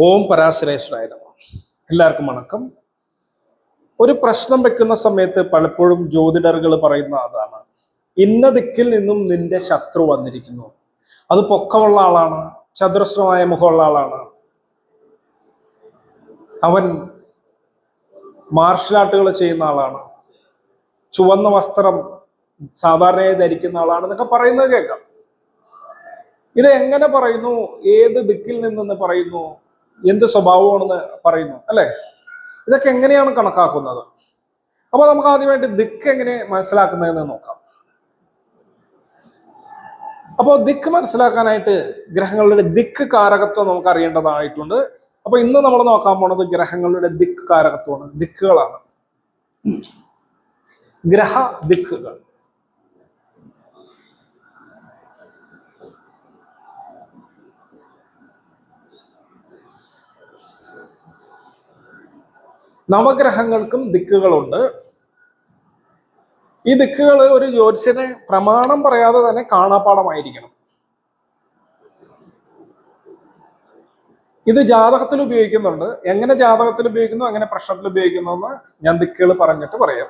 ഓം പരാശരേശ്വരായ നമഃ. എല്ലാവർക്കും വണക്കം. ഒരു പ്രശ്നം വെക്കുന്ന സമയത്ത് പലപ്പോഴും ജ്യോതിഡറുകൾ പറയുന്ന അതാണ്, ഇന്ന ദിക്കിൽ നിന്നും നിന്റെ ശത്രു വന്നിരിക്കുന്നു. അത് പൊക്കമുള്ള ആളാണ്, ചതുരശ്രമായ മുഖമുള്ള ആളാണ്, അവൻ മാർഷൽ ആർട്ടുകൾ ചെയ്യുന്ന ആളാണ്, ചുവന്ന വസ്ത്രം സാധാരണയായി ധരിക്കുന്ന ആളാണ് എന്നൊക്കെ പറയുന്നത് കേൾക്കാം. ഇത് എങ്ങനെ പറയുന്നു, ഏത് ദിക്കിൽ നിന്നെന്ന് പറയുന്നു, എന്ത് സ്വഭാവമാണെന്ന് പറയുന്നു, അല്ലെ? ഇതൊക്കെ എങ്ങനെയാണ് കണക്കാക്കുന്നത്? അപ്പൊ നമുക്ക് ആദ്യമായിട്ട് ദിക്ക് എങ്ങനെ മനസ്സിലാക്കുന്നതെന്ന് നോക്കാം. അപ്പോൾ ദിക്ക് മനസ്സിലാക്കാനായിട്ട് ഗ്രഹങ്ങളുടെ ദിക്ക് കാരകത്വം നമുക്ക് അറിയേണ്ടതായിട്ടുണ്ട്. അപ്പൊ ഇന്ന് നമ്മൾ നോക്കാൻ പോണത് ഗ്രഹങ്ങളുടെ ദിക്ക് കാരകത്വമാണ്, ദിക്കുകളാണ്, ഗ്രഹ ദിക്കുകൾ. നവഗ്രഹങ്ങൾക്കും ദിക്കുകളുണ്ട്. ഈ ദിക്കുകൾ ഒരു ജ്യോതിഷനെ പ്രമാണം പറയാതെ തന്നെ കാണാപ്പാടമായിരിക്കണം. ഇത് ജാതകത്തിൽ ഉപയോഗിക്കുന്നുണ്ട്. എങ്ങനെ ജാതകത്തിൽ ഉപയോഗിക്കുന്നു, എങ്ങനെ പ്രശ്നത്തിൽ ഉപയോഗിക്കുന്നു എന്ന് ഞാൻ ദിക്കുകൾ പറഞ്ഞിട്ട് പറയാം.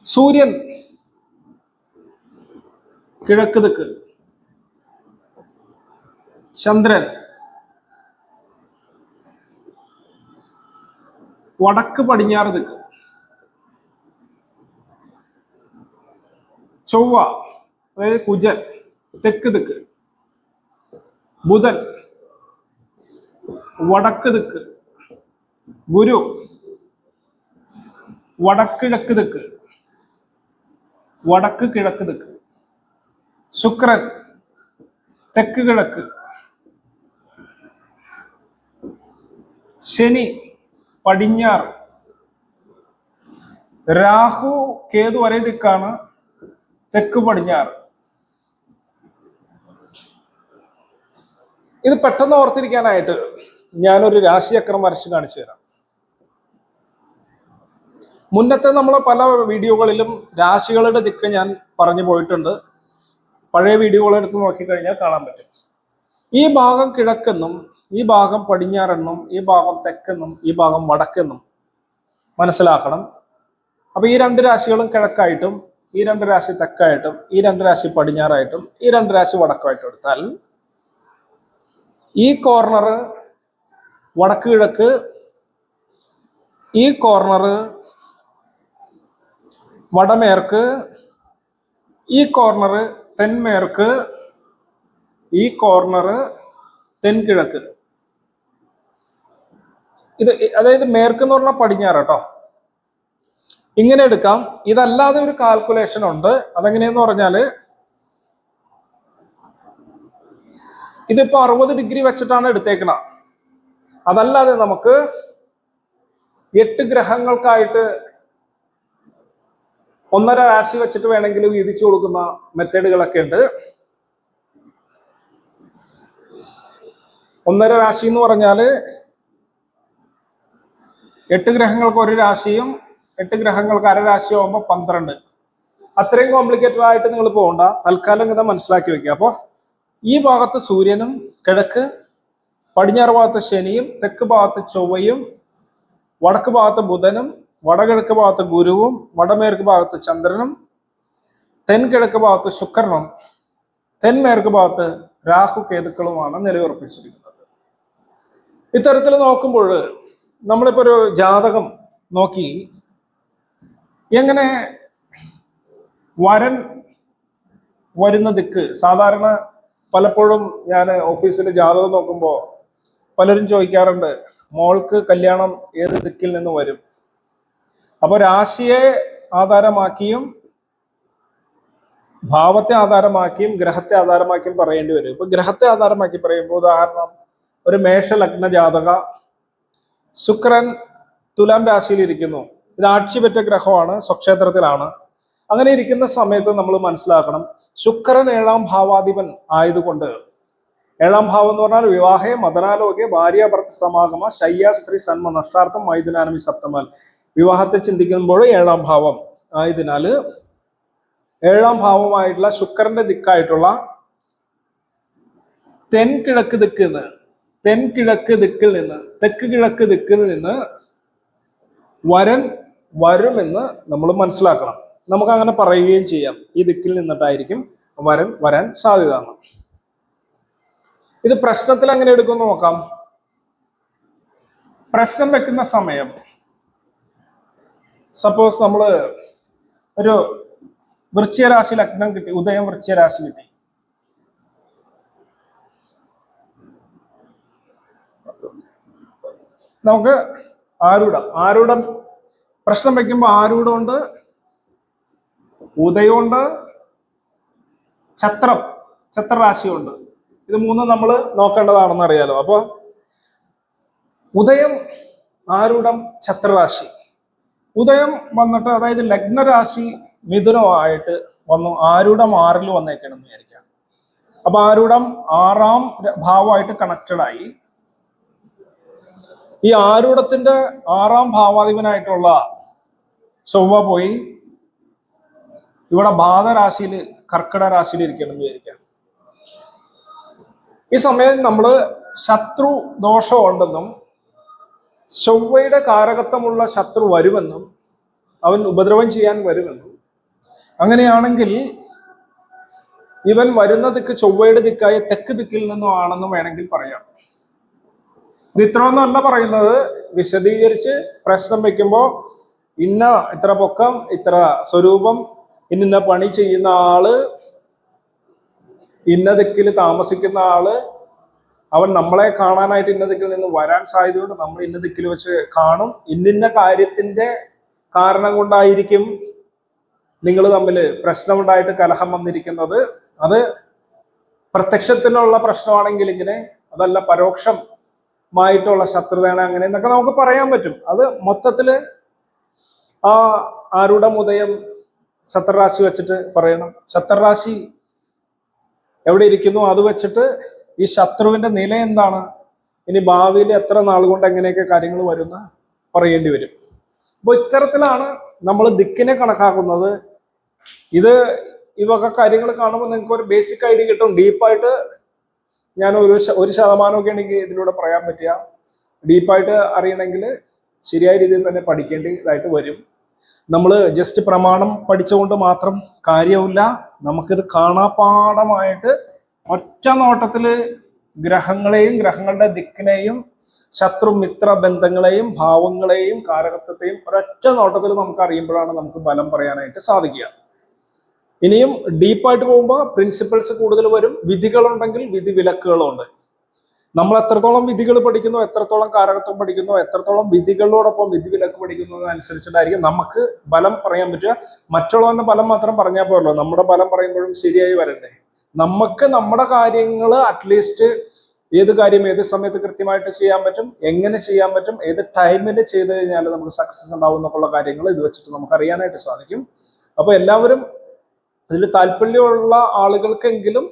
സൂര്യൻ കിഴക്ക് ദിക്ക്, ചന്ദ്രൻ വടക്ക് പടിഞ്ഞാറ് ദിക്ക്, ചൊവ്വ അതായത് കുജൻ തെക്ക് ദിക്ക്, ബുധൻ വടക്ക് ദിക്ക്, ഗുരു വടക്കിഴക്ക് ദിക്ക്, വടക്ക് കിഴക്ക് ദിക്ക്, ശുക്രൻ തെക്ക് കിഴക്ക്, ശനി പടിഞ്ഞാറ്, രാഹു കേതു ഒരേ ദിക്കാണ്, തെക്ക് പടിഞ്ഞാറ്. ഇത് പെട്ടെന്ന് ഓർത്തിരിക്കാനായിട്ട് ഞാനൊരു രാശിചക്രം വരച്ച് കാണിച്ചു തരാം. മുന്നത്തെ നമ്മൾ പല വീഡിയോകളിലും രാശികളുടെ ദിക്ക് ഞാൻ പറഞ്ഞു പോയിട്ടുണ്ട്. പഴയ വീഡിയോകൾ എടുത്ത് നോക്കിക്കഴിഞ്ഞാൽ കാണാൻ പറ്റും. ഈ ഭാഗം കിഴക്കെന്നും, ഈ ഭാഗം പടിഞ്ഞാറെന്നും, ഈ ഭാഗം തെക്കെന്നും, ഈ ഭാഗം വടക്കെന്നും മനസ്സിലാക്കണം. അപ്പൊ ഈ രണ്ട് രാശികളും കിഴക്കായിട്ടും, ഈ രണ്ട് രാശി തെക്കായിട്ടും, ഈ രണ്ട് രാശി പടിഞ്ഞാറായിട്ടും, ഈ രണ്ട് രാശി വടക്കായിട്ടും എടുത്താൽ ഈ കോർണർ വടക്ക് കിഴക്ക്, ഈ കോർണർ വടമേർക്ക്, ഈ കോർണർ തെന്മേർക്ക്, ഈ കോർണർ തെൻകിഴക്ക്. ഇത് അതായത് മേർക്ക് എന്ന് പറഞ്ഞാൽ പടിഞ്ഞാറ് കേട്ടോ. ഇങ്ങനെ എടുക്കാം. ഇതല്ലാതെ ഒരു കാൽക്കുലേഷൻ ഉണ്ട്. അതെങ്ങനെയെന്ന് പറഞ്ഞാല്, ഇതിപ്പോ 60 ഡിഗ്രി വെച്ചിട്ടാണ് എടുത്തേക്കണം. അതല്ലാതെ നമുക്ക് 8 ഗ്രഹങ്ങൾക്കായിട്ട് 1.5 രാശി വെച്ചിട്ട് വേണമെങ്കിൽ വീതിച്ചു കൊടുക്കുന്ന മെത്തേഡുകളൊക്കെ ഉണ്ട്. 1.5 രാശി എന്ന് പറഞ്ഞാല് 8 ഗ്രഹങ്ങൾക്ക് ഒരു രാശിയും 8 ഗ്രഹങ്ങൾക്ക് അര രാശിയും ആകുമ്പോൾ 12. അത്രയും കോംപ്ലിക്കേറ്റഡ് ആയിട്ട് നിങ്ങൾ പോകണ്ട. തൽക്കാലം ഇങ്ങനെ മനസ്സിലാക്കി വെക്കുക. അപ്പോൾ ഈ ഭാഗത്ത് സൂര്യനും, കിഴക്ക് പടിഞ്ഞാറ് ഭാഗത്ത് ശനിയും, തെക്ക് ഭാഗത്ത് ചൊവ്വയും, വടക്ക് ഭാഗത്ത് ബുധനും, വടകിഴക്ക് ഭാഗത്ത് ഗുരുവും, വടമേற்கு ഭാഗത്ത് ചന്ദ്രനും, തെൻകിഴക്ക് ഭാഗത്ത് ശുക്രനും, തെന്മേற்கு ഭാഗത്ത് രാഹു കേതുക്കളുമാണ് നിലയുറപ്പിച്ചിരിക്കുന്നത്. ഇത്തരത്തിൽ നോക്കുമ്പോൾ നമ്മളിപ്പോ ഒരു ജാതകം നോക്കി എങ്ങനെ വരൻ വരുന്ന ദിക്ക്, സാധാരണ പലപ്പോഴും ഞാൻ ഓഫീസിൽ ജാതകം നോക്കുമ്പോൾ പലരും ചോദിക്കാറുണ്ട്, മോൾക്ക് കല്യാണം ഏത് ദിക്കിൽ നിന്ന് വരും? അപ്പൊ രാശിയെ ആധാരമാക്കിയും ഭാവത്തെ ആധാരമാക്കിയും ഗ്രഹത്തെ ആധാരമാക്കിയും പറയേണ്ടി വരും. ഇപ്പൊ ഗ്രഹത്തെ ആധാരമാക്കി പറയുമ്പോൾ, ഉദാഹരണം, ഒരു മേഷലഗ്ന ജാതക, ശുക്രൻ തുലാം രാശിയിൽ ഇരിക്കുന്നു. ഇത് ആഴ്ചപെറ്റ ഗ്രഹമാണ്, സ്വക്ഷേത്രത്തിലാണ്. അങ്ങനെ ഇരിക്കുന്ന സമയത്ത് നമ്മൾ മനസ്സിലാക്കണം, ശുക്രൻ 7ാം ഭാവാധിപൻ ആയതുകൊണ്ട്, 7ാം ഭാവം എന്ന് പറഞ്ഞാൽ വിവാഹേ മദനാലോകെ ഭാര്യാഭർത്ത സമാഗമ ശയ്യ സ്ത്രീ സന്മ നഷ്ടാർത്ഥം മൈഥുനാനമി സപ്തമാൽ, വിവാഹത്തെ ചിന്തിക്കുമ്പോൾ 7ാം ഭാവം ആയതിനാൽ 7ാം ഭാവമായിട്ടുള്ള ശുക്രന്റെ ദിക്കായിട്ടുള്ള തെൻകിഴക്ക് ദിക്ക് തെൻകിഴക്ക് ദിക്കിൽ നിന്ന്, തെക്ക് കിഴക്ക് ദിക്കിൽ നിന്ന് വരൻ വരുമെന്ന് നമ്മൾ മനസ്സിലാക്കണം. നമുക്ക് അങ്ങനെ പറയുകയും ചെയ്യാം, ഈ ദിക്കിൽ നിന്നിട്ടായിരിക്കും വരൻ വരാൻ സാധ്യത. ഇത് പ്രശ്നത്തിൽ എങ്ങനെ എടുക്കുമെന്ന് നോക്കാം. പ്രശ്നം വെക്കുന്ന സമയം, സപ്പോസ് നമ്മൾ ഒരു വൃശ്ചികരാശി ലഗ്നം കിട്ടി, ഉദയം വൃശ്ചികരാശി കിട്ടി. നമുക്ക് ആരൂഢം പ്രശ്നം വെക്കുമ്പോൾ ആരൂഢമുണ്ട്, ഉദയമുണ്ട്, ഛത്രരാശിയുണ്ട്. ഇത് മൂന്നും നമ്മൾ നോക്കേണ്ടതാണെന്ന് അറിയാലോ. അപ്പൊ ഉദയം, ആരൂഢം, ഛത്രരാശി. ഉദയം വന്നിട്ട്, അതായത് ലഗ്നരാശി മിഥുനമായിട്ട് വന്നു, ആരൂഢം 6 വന്നേക്കണമെന്ന് വിചാരിക്കാം. അപ്പൊ ആരൂഢം 6ാം ഭാവമായിട്ട് കണക്റ്റഡ് ആയി. ഈ ആരൂഢത്തിന്റെ 6ാം ഭാവാധിപനായിട്ടുള്ള ചൊവ്വ പോയി ഇവിടെ ബാധരാശിയിൽ, കർക്കിടക രാശിയിൽ ഇരിക്കണം എന്ന് വിചാരിക്കാം. ഈ സമയം നമ്മൾ ശത്രു ദോഷം ഉണ്ടെന്നും ചൊവ്വയുടെ കാരകത്വമുള്ള ശത്രു വരുമെന്നും അവൻ ഉപദ്രവം ചെയ്യാൻ വരുമെന്നും, അങ്ങനെയാണെങ്കിൽ ഇവൻ വരുന്ന ദിക്ക് ചൊവ്വയുടെ ദിക്കായ തെക്ക് ദിക്കിൽ നിന്നും ആണെന്നും വേണമെങ്കിൽ പറയാം. ഇത് ഇത്രയൊന്നുമല്ല പറയുന്നത്, വിശദീകരിച്ച് പ്രശ്നം വെക്കുമ്പോൾ ഇത്ര പൊക്കം, ഇത്ര സ്വരൂപം, ഇന്ന പണി ചെയ്യുന്ന ആള്, ഇന്ന ദിക്കിൽ താമസിക്കുന്ന ആള്, അവൻ നമ്മളെ കാണാനായിട്ട് ഇന്ന ദിക്കിൽ നിന്ന് വരാൻ സാധ്യതയുണ്ട്, നമ്മൾ ഇന്ന ദിക്കിൽ വെച്ച് കാണും, ഇന്ന കാര്യത്തിന്റെ കാരണം കൊണ്ടായിരിക്കും നിങ്ങൾ തമ്മിൽ പ്രശ്നമുണ്ടായിട്ട് കലഹം വന്നിരിക്കുന്നത്. അത് പ്രത്യക്ഷത്തിലുള്ള പ്രശ്നമാണെങ്കിൽ ഇങ്ങനെ, അതല്ല പരോക്ഷമായിട്ടുള്ള ശത്രുതയാണ് അങ്ങനെ എന്നൊക്കെ നമുക്ക് പറയാൻ പറ്റും. അത് മൊത്തത്തില് ആ ആരൂഢം, ഉദയം, ഛത്രരാശി വെച്ചിട്ട് പറയണം. ഛത്രരാശി എവിടെ ഇരിക്കുന്നു അത് വെച്ചിട്ട് ഈ ശത്രുവിന്റെ നില എന്താണ്, ഇനി ഭാവിയിൽ എത്ര നാൾ കൊണ്ട് എങ്ങനെയൊക്കെ കാര്യങ്ങൾ വരുന്ന പറയേണ്ടി വരും. അപ്പൊ ഇത്തരത്തിലാണ് നമ്മൾ ദിക്കിനെ കണക്കാക്കുന്നത്. ഈ വക കാര്യങ്ങൾ കാണുമ്പോൾ നിങ്ങൾക്ക് ഒരു ബേസിക് ഐഡിയ കിട്ടും. ഡീപ്പായിട്ട് ഞാൻ ഒരു ശതമാനമൊക്കെ എനിക്ക് ഇതിലൂടെ പറയാൻ പറ്റുക. ഡീപ്പായിട്ട് അറിയണമെങ്കിൽ ശരിയായ രീതിയിൽ തന്നെ പഠിക്കേണ്ടതായിട്ട് വരും. നമ്മൾ ജസ്റ്റ് പ്രമാണം പഠിച്ചുകൊണ്ട് മാത്രം കാര്യമില്ല. നമുക്കിത് കാണാപ്പാഠമായിട്ട് ഒറ്റ നോട്ടത്തില് ഗ്രഹങ്ങളെയും ഗ്രഹങ്ങളുടെ ദിക്കിനെയും ശത്രു മിത്ര ബന്ധങ്ങളെയും ഭാവങ്ങളെയും കാരകത്വത്തെയും ഒരൊറ്റ നോട്ടത്തിൽ നമുക്ക് അറിയുമ്പോഴാണ് നമുക്ക് ബലം പറയാനായിട്ട് സാധിക്കുക. ഇനിയും ഡീപ്പായിട്ട് പോകുമ്പോൾ പ്രിൻസിപ്പിൾസ് കൂടുതൽ വരും. വിധികളുണ്ടെങ്കിൽ വിധി വിലക്കുകളുണ്ട്. നമ്മൾ എത്രത്തോളം വിധികൾ പഠിക്കുന്നു, എത്രത്തോളം കാരകത്വം പഠിക്കുന്നു, എത്രത്തോളം വിധികളോടൊപ്പം വിധി വിലക്ക് പഠിക്കുന്നതനുസരിച്ചിട്ടായിരിക്കും നമുക്ക് ബലം പറയാൻ പറ്റുക. മറ്റുള്ളവന്റെ ബലം മാത്രം പറഞ്ഞാൽ പോരല്ലോ, നമ്മുടെ ബലം പറയുമ്പോഴും ശരിയായി വരണ്ടേ. നമുക്ക് നമ്മുടെ കാര്യങ്ങൾ അറ്റ്ലീസ്റ്റ് ഏത് കാര്യം ഏത് സമയത്ത് കൃത്യമായിട്ട് ചെയ്യാൻ പറ്റും, എങ്ങനെ ചെയ്യാൻ പറ്റും, ഏത് ടൈമിൽ ചെയ്ത് കഴിഞ്ഞാൽ നമുക്ക് സക്സസ് ഉണ്ടാവും എന്നൊക്കെയുള്ള കാര്യങ്ങൾ ഇത് വെച്ചിട്ട് നമുക്ക് അറിയാനായിട്ട് സാധിക്കും. അപ്പൊ എല്ലാവരും ഇതിൽ താല്പര്യമുള്ള ആളുകൾക്കെങ്കിലും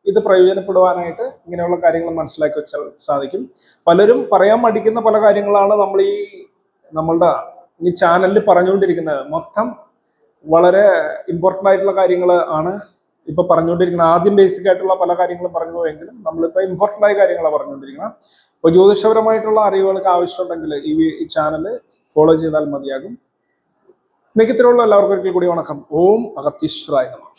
ഇത് പ്രയോജനപ്പെടുവാനായിട്ട് ഇങ്ങനെയുള്ള കാര്യങ്ങൾ മനസ്സിലാക്കി വെച്ചാൽ സാധിക്കും. പലരും പറയാൻ മടിക്കുന്ന പല കാര്യങ്ങളാണ് നമ്മളുടെ ഈ ചാനലിൽ പറഞ്ഞുകൊണ്ടിരിക്കുന്നത്. മൊത്തം വളരെ ഇമ്പോർട്ടൻ്റ് ആയിട്ടുള്ള കാര്യങ്ങൾ ആണ് ഇപ്പൊ പറഞ്ഞുകൊണ്ടിരിക്കുന്നത്. ആദ്യം ബേസിക് ആയിട്ടുള്ള പല കാര്യങ്ങളും പറഞ്ഞു പോയെങ്കിലും നമ്മളിപ്പോ ഇമ്പോർട്ടൻ്റ് ആയ കാര്യങ്ങളാണ് പറഞ്ഞുകൊണ്ടിരിക്കുന്നത്. അപ്പൊ ജ്യോതിഷപരമായിട്ടുള്ള അറിവുകൾക്ക് ആവശ്യമുണ്ടെങ്കിൽ ഈ ചാനൽ ഫോളോ ചെയ്താൽ മതിയാകും. മികത്തിലുള്ള എല്ലാവർക്കും ഒരിക്കൽ കൂടി വണക്കം. ഓം അഗത്തീശ്വരായ നമഃ.